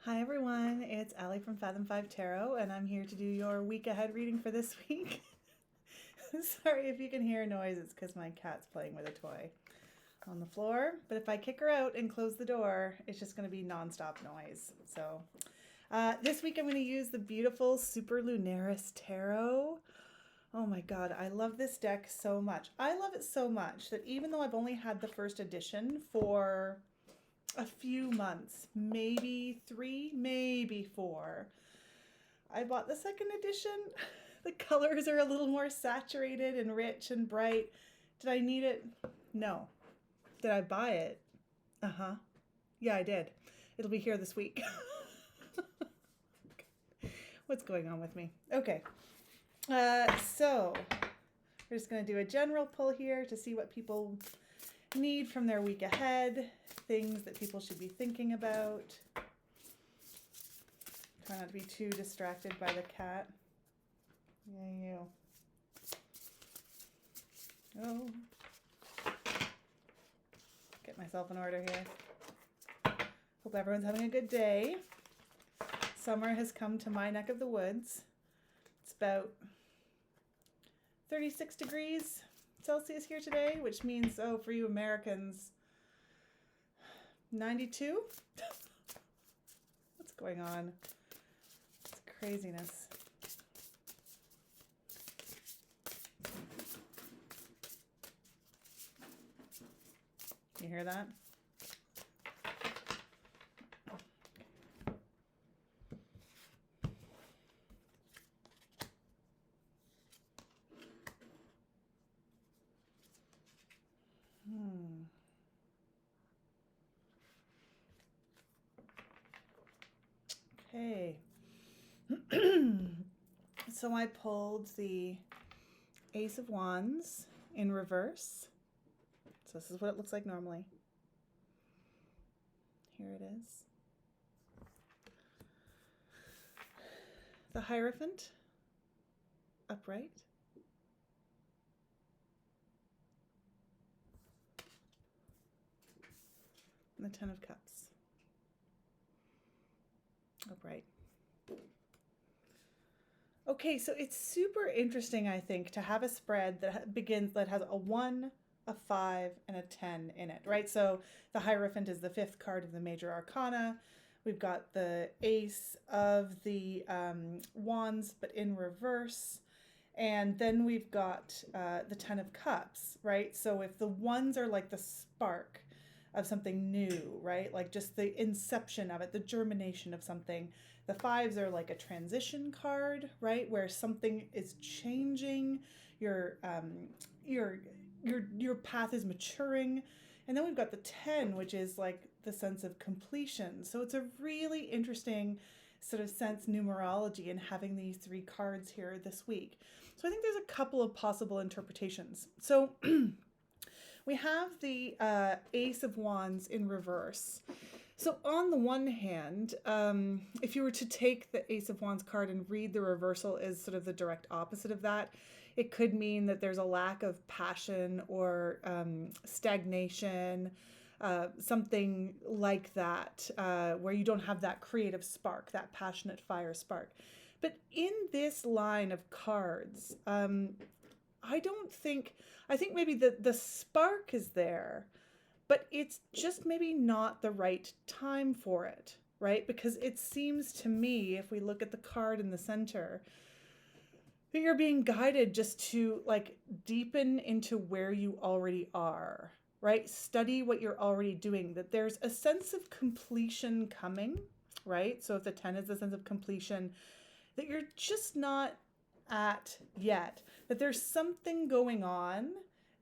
Hi everyone, it's Allie from Fathom 5 Tarot, and I'm here to do your week ahead reading for this week. Sorry if you can hear a noise, it's because my cat's playing with a toy on the floor. But if I kick her out and close the door, it's just going to be nonstop noise. So this week I'm going to use the beautiful Superlunaris Tarot. Oh my god, I love this deck so much. I love it so much that even though I've only had the first edition for a few months, maybe 3, maybe 4, I bought the second edition. The colors are a little more saturated and rich and bright. Did I need it? No. Did I buy it? Uh-huh. Yeah, I did. It'll be here this week. What's going on with me? Okay. So we're just going to do a general pull here to see what people need from their week ahead, things that people should be thinking about. Try not to be too distracted by the cat. Yeah, you. Oh. Get myself in order here. Hope everyone's having a good day. Summer has come to my neck of the woods. It's about 36 degrees Celsius here today, which means, oh, for you Americans, 92? What's going on? It's craziness. You hear that? Okay. So I pulled the Ace of Wands in reverse. So this is what it looks like normally. Here it is. The Hierophant, upright. And the Ten of Cups, upright. Okay, so it's super interesting, I think, to have a spread that has a 1, a 5, and a 10 in it, right? So the Hierophant is the 5th card of the Major Arcana. We've got the Ace of the Wands, but in reverse. And then we've got the Ten of Cups, right? So if the ones are like the spark of something new, right? Like just the inception of it, the germination of something. The 5s are like a transition card, right? Where something is changing, your path is maturing. And then we've got the 10, which is like the sense of completion. So it's a really interesting sort of sense numerology in having these 3 cards here this week. So I think there's a couple of possible interpretations. So we have the Ace of Wands in reverse. So on the one hand, if you were to take the Ace of Wands card and read the reversal as sort of the direct opposite of that, it could mean that there's a lack of passion or stagnation, something like that, where you don't have that creative spark, that passionate fire spark. But in this line of cards, I think maybe the spark is there, but it's just maybe not the right time for it, right? Because it seems to me, if we look at the card in the center, that you're being guided just to like deepen into where you already are, right? Study what you're already doing, that there's a sense of completion coming, right? So if the 10 is the sense of completion, that you're just not at yet, that there's something going on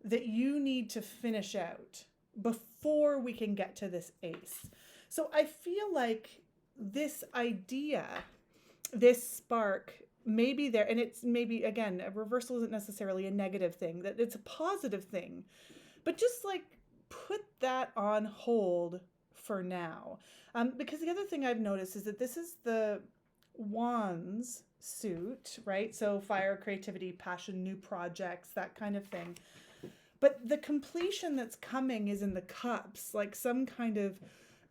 that you need to finish out before we can get to this ace. So I feel like this idea, this spark may be there, and it's maybe, again, a reversal isn't necessarily a negative thing, that it's a positive thing, but just like put that on hold for now. Because the other thing I've noticed is that this is the Wands suit, right? So fire, creativity, passion, new projects, that kind of thing. But the completion that's coming is in the cups, like some kind of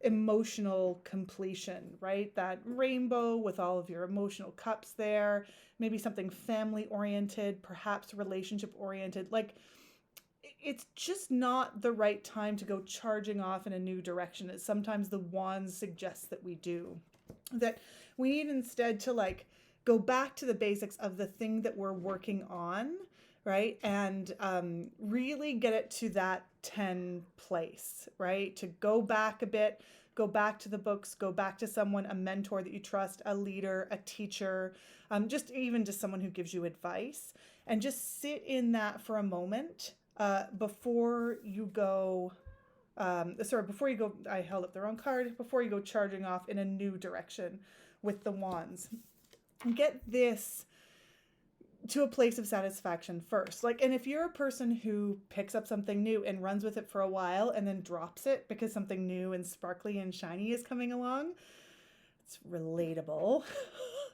emotional completion, right? That rainbow with all of your emotional cups there, maybe something family oriented, perhaps relationship oriented. Like, it's just not the right time to go charging off in a new direction, as sometimes the wands suggest that we do. That we need instead to like go back to the basics of the thing that we're working on, right? And really get it to that 10 place, right? To go back a bit, go back to the books, go back to someone, a mentor that you trust, a leader, a teacher, just even just someone who gives you advice, and just sit in that for a moment before you go. Before you go, I held up the wrong card. Before you go charging off in a new direction with the wands, get this to a place of satisfaction first. Like, and if you're a person who picks up something new and runs with it for a while and then drops it because something new and sparkly and shiny is coming along, it's relatable.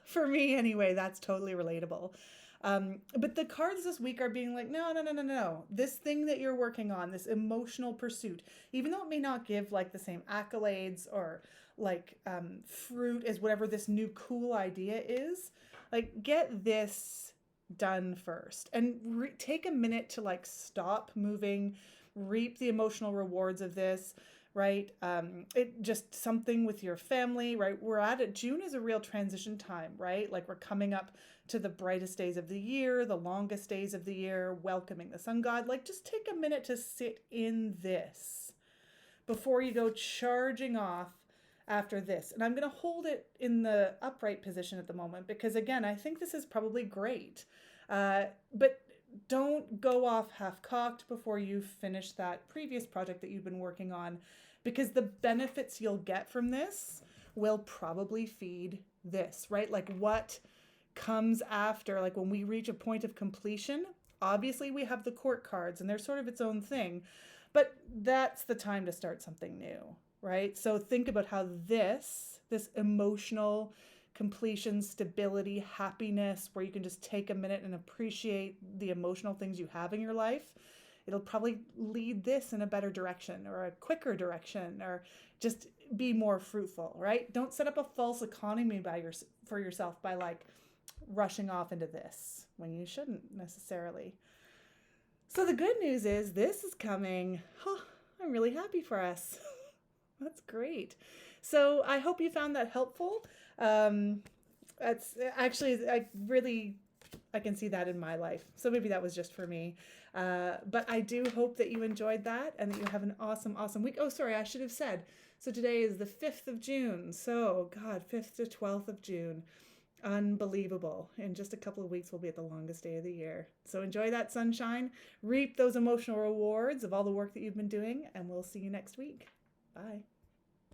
For me anyway, that's totally relatable. But the cards this week are being like, no. This thing that you're working on, this emotional pursuit, even though it may not give like the same accolades or like fruit as whatever this new cool idea is, like get this done first and take a minute to like stop moving, reap the emotional rewards of this, right? It just something with your family, right? We're at it. June is a real transition time, right? Like we're coming up to the brightest days of the year, the longest days of the year, welcoming the sun god. Like just take a minute to sit in this before you go charging off after this. And I'm going to hold it in the upright position at the moment because again, I think this is probably great. But don't go off half-cocked before you finish that previous project that you've been working on, because the benefits you'll get from this will probably feed this, right? Like what comes after, like when we reach a point of completion, obviously we have the court cards and they're sort of its own thing, but that's the time to start something new, right? So think about how this emotional completion, stability, happiness, where you can just take a minute and appreciate the emotional things you have in your life, it'll probably lead this in a better direction or a quicker direction, or just be more fruitful, right? Don't set up a false economy for yourself by like rushing off into this when you shouldn't necessarily. So the good news is this is coming. I'm really happy for us. That's great. So I hope you found that helpful. That's actually, I can see that in my life. So maybe that was just for me. But I do hope that you enjoyed that and that you have an awesome, awesome week. Oh, sorry, I should have said. So today is the 5th of June. So God, 5th to 12th of June. Unbelievable. In just a couple of weeks, we'll be at the longest day of the year. So enjoy that sunshine, reap those emotional rewards of all the work that you've been doing, and we'll see you next week. Bye.